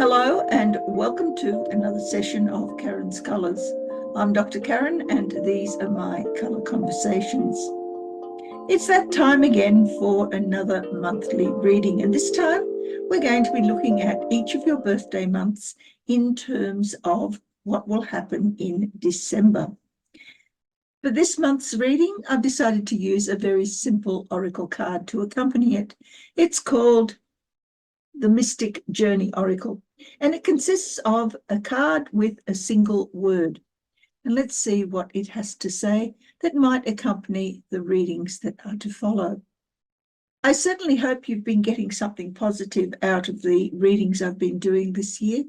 Hello and welcome to another session of Karen's Colours. I'm Dr. Karen and these are my colour conversations. It's that time again for another monthly reading, and this time we're going to be looking at each of your birthday months in terms of what will happen in December. For this month's reading, I've decided to use a very simple oracle card to accompany it. It's called the Mystic Journey Oracle, and it consists of a card with a single word. And let's see what it has to say that might accompany the readings that are to follow. I certainly hope you've been getting something positive out of the readings I've been doing this year.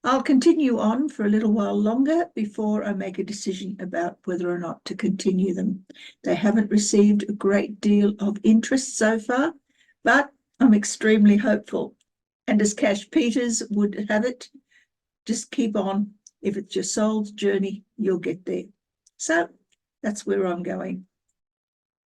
I'll continue on for a little while longer before I make a decision about whether or not to continue them. They haven't received a great deal of interest so far, but I'm extremely hopeful. And as Cash Peters would have it, just keep on. If it's your soul's journey, you'll get there. So that's where I'm going.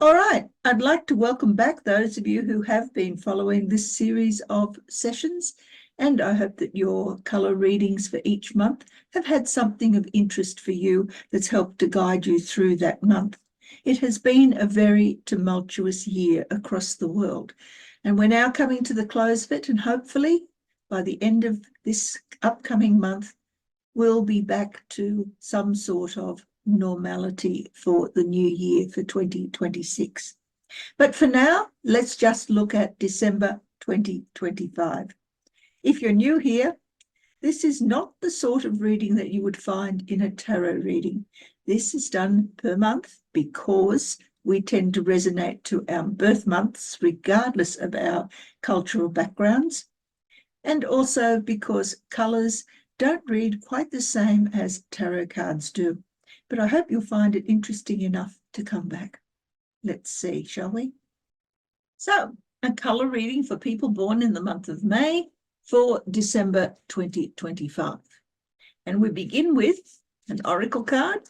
All right, I'd like to welcome back those of you who have been following this series of sessions, and I hope that your colour readings for each month have had something of interest for you that's helped to guide you through that month. It has been a very tumultuous year across the world, and we're now coming to the close of it, and hopefully by the end of this upcoming month, we'll be back to some sort of normality for the new year for 2026. But for now, let's just look at December 2025. If you're new here, this is not the sort of reading that you would find in a tarot reading. This is done per month because we tend to resonate to our birth months regardless of our cultural backgrounds, and also because colours don't read quite the same as tarot cards do. But I hope you'll find it interesting enough to come back. Let's see, shall we? So, a colour reading for people born in the month of May for December 2025. And we begin with an oracle card,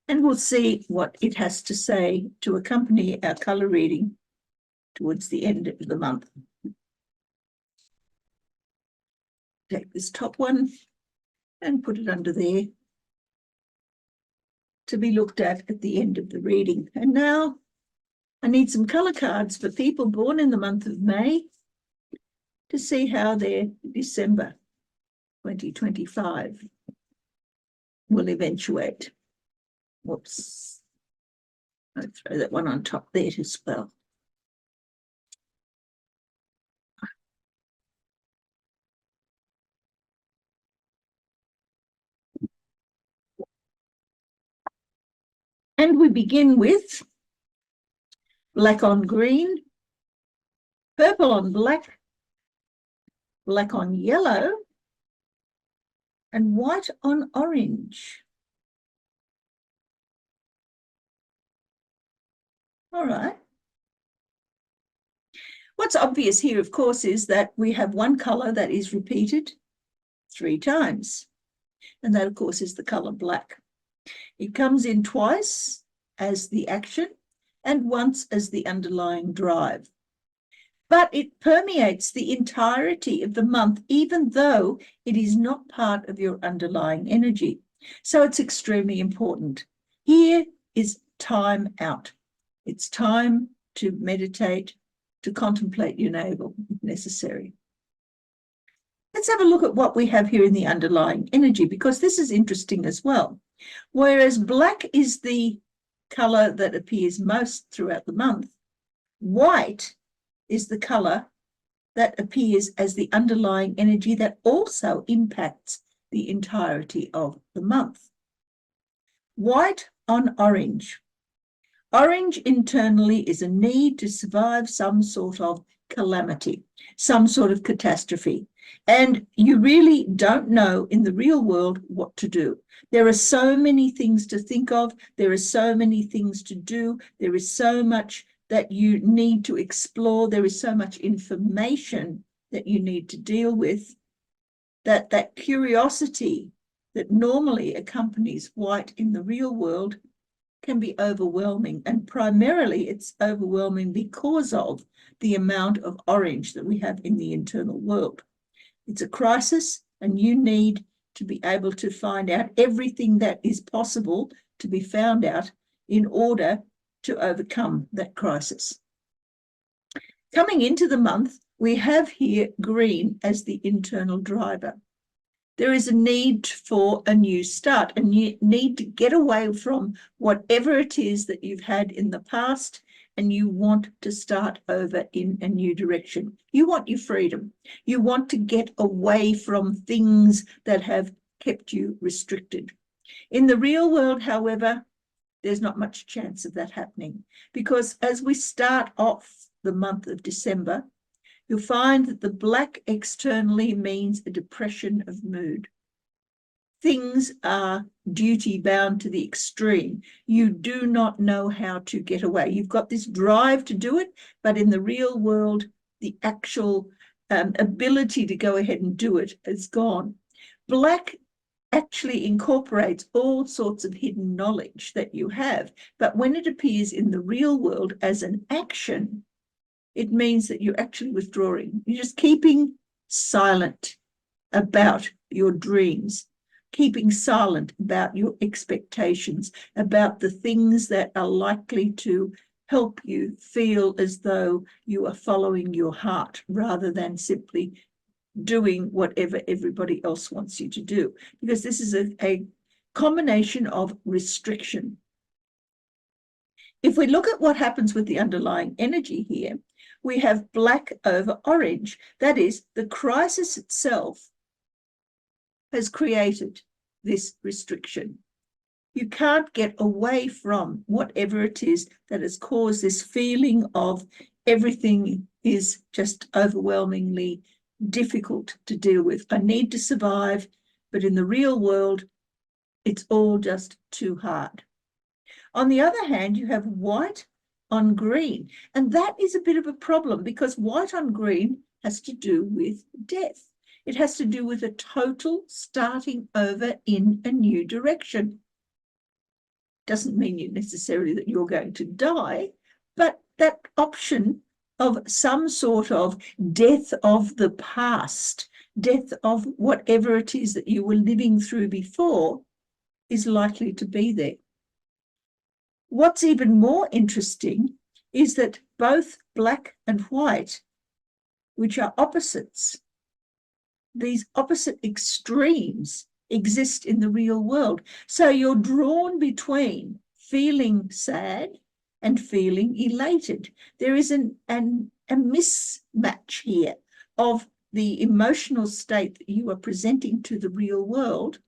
and we'll see what it has to say to accompany our colour reading towards the end of the month. Take this top one and put it under there to be looked at the end of the reading. And now I need some colour cards for people born in the month of May to see how their December 2025 will eventuate. Whoops. I'll throw that one on top there as well. And we begin with black on green, purple on black, black on yellow, and white on orange. All right. What's obvious here, of course, is that we have one colour that is repeated 3 times. And that, of course, is the colour black. It comes in twice as the action and once as the underlying drive. But it permeates the entirety of the month, even though it is not part of your underlying energy. So it's extremely important. Here is time out. It's time to meditate, to contemplate your navel if necessary. Let's have a look at what we have here in the underlying energy, because this is interesting as well. Whereas black is the colour that appears most throughout the month, white is the colour that appears as the underlying energy that also impacts the entirety of the month. White on orange. Orange internally is a need to survive some sort of calamity, some sort of catastrophe. And you really don't know in the real world what to do. There are so many things to think of. There are so many things to do. There is so much that you need to explore. There is so much information that you need to deal with, that curiosity that normally accompanies white in the real world can be overwhelming, and primarily it's overwhelming because of the amount of orange that we have in the internal world. It's a crisis, and you need to be able to find out everything that is possible to be found out in order to overcome that crisis. Coming into the month, we have here green as the internal driver. There is a need for a new start, and you need to get away from whatever it is that you've had in the past, and you want to start over in a new direction. You want your freedom. You want to get away from things that have kept you restricted. In the real world, however, there's not much chance of that happening, because as we start off the month of December, you'll find that the black externally means a depression of mood. Things are duty bound to the extreme. You do not know how to get away. You've got this drive to do it, but in the real world, the actual ability to go ahead and do it is gone. Black actually incorporates all sorts of hidden knowledge that you have, but when it appears in the real world as an action, it means that you're actually withdrawing. You're just keeping silent about your dreams, keeping silent about your expectations, about the things that are likely to help you feel as though you are following your heart rather than simply doing whatever everybody else wants you to do, because this is a combination of restriction. If we look at what happens with the underlying energy here, we have black over orange. That is, the crisis itself has created this restriction. You can't get away from whatever it is that has caused this feeling of everything is just overwhelmingly difficult to deal with. I need to survive, but in the real world, it's all just too hard. On the other hand, you have white on green, and that is a bit of a problem, because white on green has to do with death. It has to do with a total starting over in a new direction. Doesn't mean necessarily that you're going to die, but that option of some sort of death of the past, death of whatever it is that you were living through before, is likely to be there. What's even more interesting is that both black and white, which are opposites, these opposite extremes exist in the real world. So you're drawn between feeling sad and feeling elated. There is a mismatch here of the emotional state that you are presenting to the real world,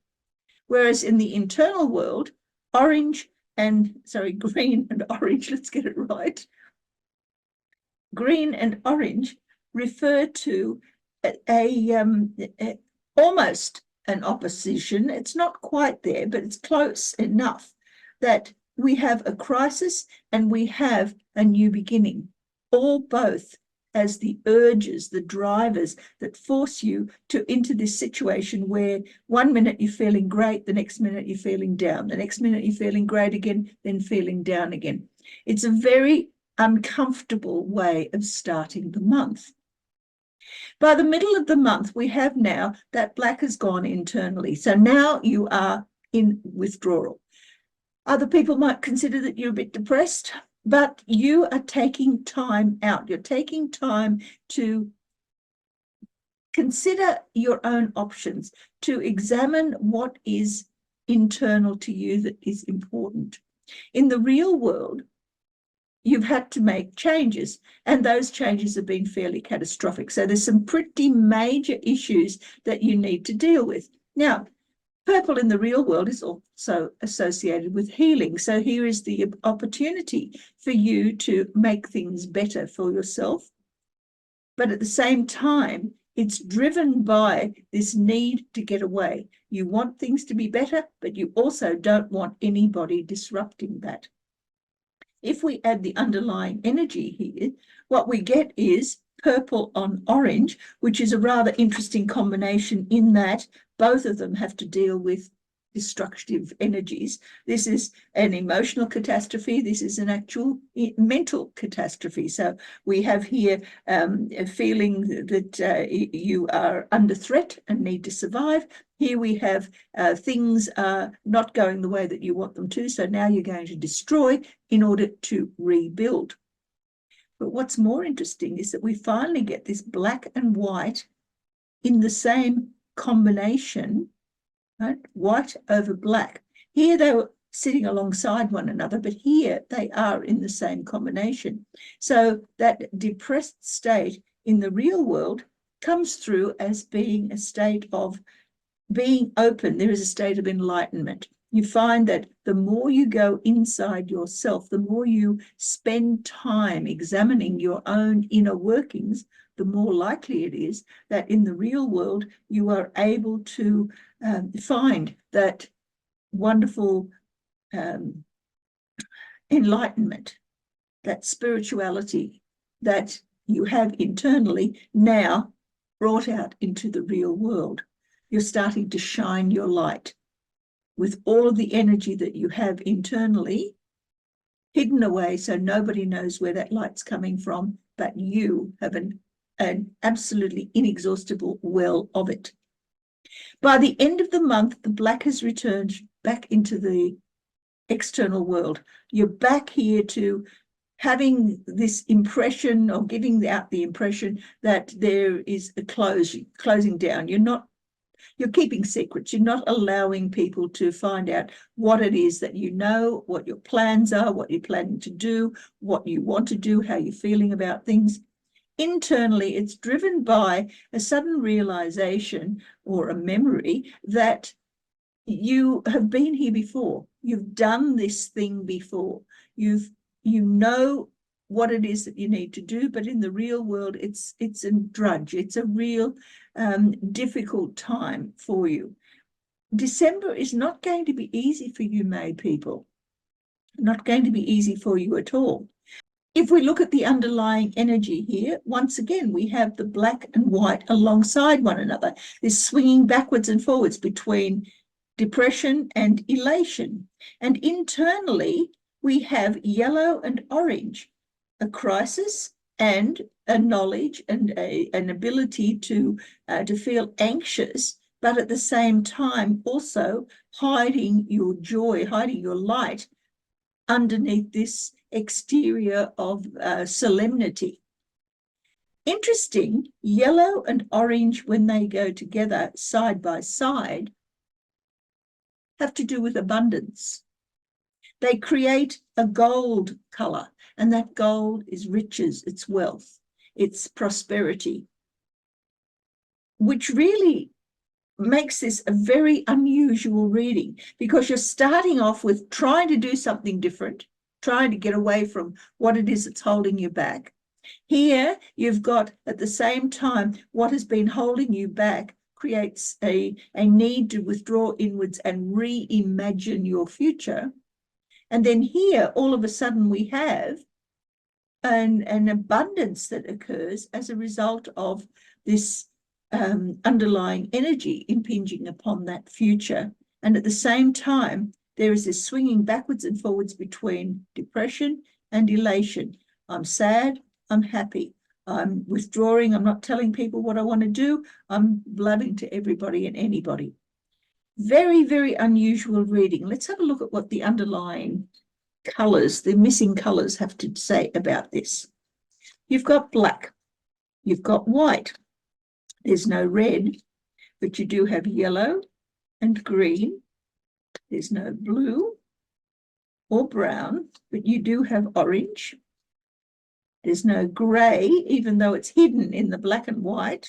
whereas in the internal world, green and orange, let's get it right. Green and orange refer to almost an opposition. It's not quite there, but it's close enough that we have a crisis and we have a new beginning, all both as the urges, the drivers that force you into this situation where 1 minute you're feeling great, the next minute you're feeling down, the next minute you're feeling great again, then feeling down again. It's a very uncomfortable way of starting the month. By the middle of the month, we have now that black has gone internally. So now you are in withdrawal. Other people might consider that you're a bit depressed, but you are taking time out. You're taking time to consider your own options, to examine what is internal to you that is important. In the real world, you've had to make changes, and those changes have been fairly catastrophic. So there's some pretty major issues that you need to deal with. Now, purple in the real world is also associated with healing. So here is the opportunity for you to make things better for yourself. But at the same time, it's driven by this need to get away. You want things to be better, but you also don't want anybody disrupting that. If we add the underlying energy here, what we get is purple on orange, which is a rather interesting combination in that both of them have to deal with destructive energies. This is an emotional catastrophe. This is an actual mental catastrophe. So we have here a feeling that you are under threat and need to survive. Here we have things are not going the way that you want them to. So now you're going to destroy in order to rebuild. But what's more interesting is that we finally get this black and white in the same combination, right? White over black. Here they were sitting alongside one another, but here they are in the same combination. So that depressed state in the real world comes through as being a state of being open. There is a state of enlightenment. You find that the more you go inside yourself, the more you spend time examining your own inner workings, the more likely it is that in the real world, you are able to find that wonderful enlightenment, that spirituality that you have internally now brought out into the real world. You're starting to shine your light with all of the energy that you have internally hidden away so nobody knows where that light's coming from, but you have an absolutely inexhaustible well of it. By the end of the month, the black has returned back into the external world. You're back here to having this impression or giving out the impression that there is a closing down. You're keeping secrets. You're not allowing people to find out what it is that you know, what your plans are, what you're planning to do, what you want to do, how you're feeling about things. Internally, it's driven by a sudden realization or a memory that you have been here before. You've done this thing before. You know what it is that you need to do, but in the real world, it's a drudge. It's a real difficult time for you. December is not going to be easy for you, May people. Not going to be easy for you at all. If we look at the underlying energy here, once again, we have the black and white alongside one another. This swinging backwards and forwards between depression and elation. And internally, we have yellow and orange, a crisis and a knowledge and an ability to feel anxious, but at the same time also hiding your joy, hiding your light underneath this exterior of solemnity. Interesting, yellow and orange, when they go together side by side, have to do with abundance. They create a gold color, and that gold is riches, it's wealth, it's prosperity, which really makes this a very unusual reading because you're starting off with trying to do something different, trying to get away from what it is that's holding you back. Here, you've got at the same time what has been holding you back creates a need to withdraw inwards and reimagine your future. And then here, all of a sudden, we have an abundance that occurs as a result of this underlying energy impinging upon that future. And at the same time, there is this swinging backwards and forwards between depression and elation. I'm sad, I'm happy. I'm withdrawing, I'm not telling people what I want to do. I'm blabbing to everybody and anybody. Very, very unusual reading. Let's have a look at what the underlying colours, the missing colours, have to say about this. You've got black, you've got white. There's no red, but you do have yellow and green. There's no blue or brown, but you do have orange. There's no grey, even though it's hidden in the black and white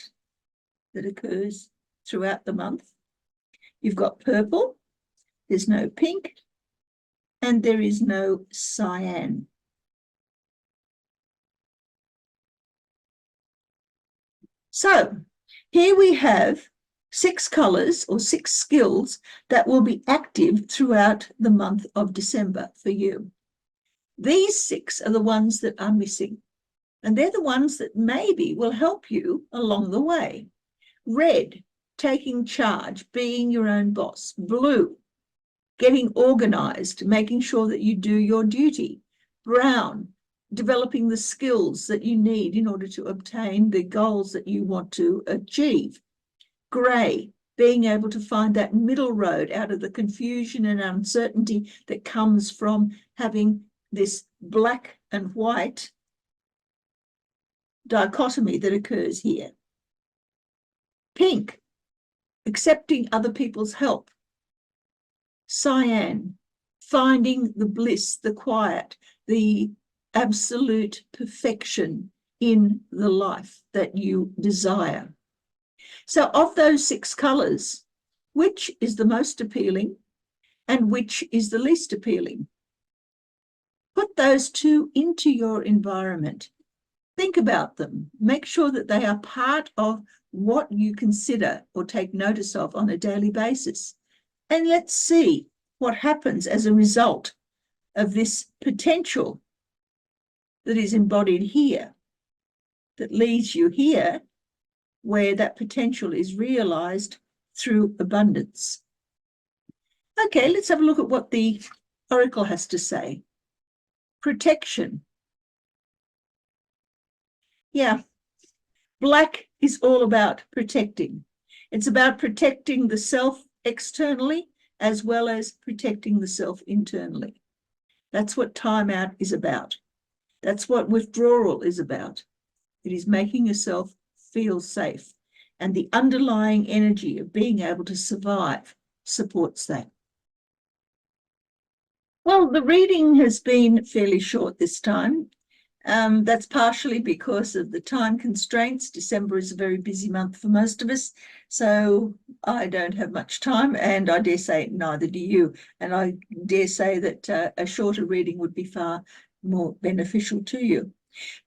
that occurs throughout the month. You've got purple, there's no pink, and there is no cyan. So here we have 6 colours or 6 skills that will be active throughout the month of December for you. These 6 are the ones that are missing, and they're the ones that maybe will help you along the way. Red, taking charge, being your own boss. Blue, getting organized, making sure that you do your duty. Brown, developing the skills that you need in order to obtain the goals that you want to achieve. Grey, being able to find that middle road out of the confusion and uncertainty that comes from having this black and white dichotomy that occurs here. Pink, accepting other people's help. Cyan, finding the bliss, the quiet, the absolute perfection in the life that you desire. So of those 6 colours, which is the most appealing and which is the least appealing? Put those 2 into your environment. Think about them. Make sure that they are part of what you consider or take notice of on a daily basis. And let's see what happens as a result of this potential that is embodied here, that leads you here, where that potential is realized through abundance. Okay, let's have a look at what the Oracle has to say. Protection. Yeah, black is all about protecting. It's about protecting the self externally as well as protecting the self internally. That's what time out is about. That's what withdrawal is about. It is making yourself feel safe. And the underlying energy of being able to survive supports that. Well, the reading has been fairly short this time. That's partially because of the time constraints. December is a very busy month for most of us, so I don't have much time, and I dare say neither do you. And I dare say that a shorter reading would be far more beneficial to you.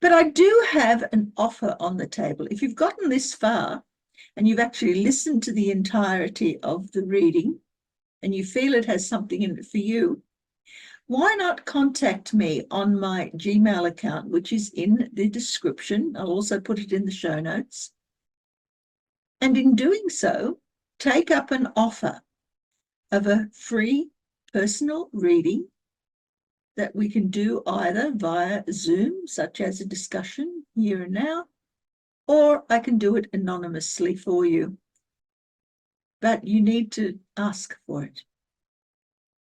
But I do have an offer on the table. If you've gotten this far and you've actually listened to the entirety of the reading and you feel it has something in it for you, why not contact me on my Gmail account, which is in the description. I'll also put it in the show notes. And in doing so, take up an offer of a free personal reading that we can do either via Zoom, such as a discussion here and now, or I can do it anonymously for you. But you need to ask for it.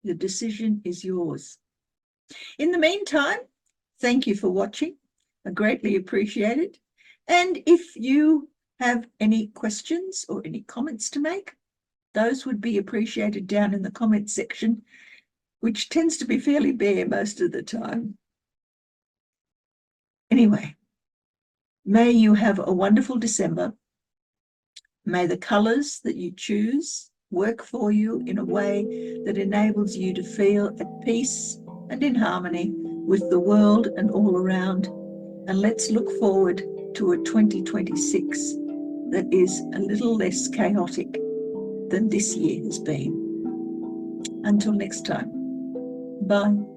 The decision is yours. In the meantime, thank you for watching. I greatly appreciate it. And if you have any questions or any comments to make, those would be appreciated down in the comments section, which tends to be fairly bare most of the time. Anyway, may you have a wonderful December. May the colours that you choose work for you in a way that enables you to feel at peace and in harmony with the world and all around. And let's look forward to a 2026 that is a little less chaotic than this year has been. Until next time, bye.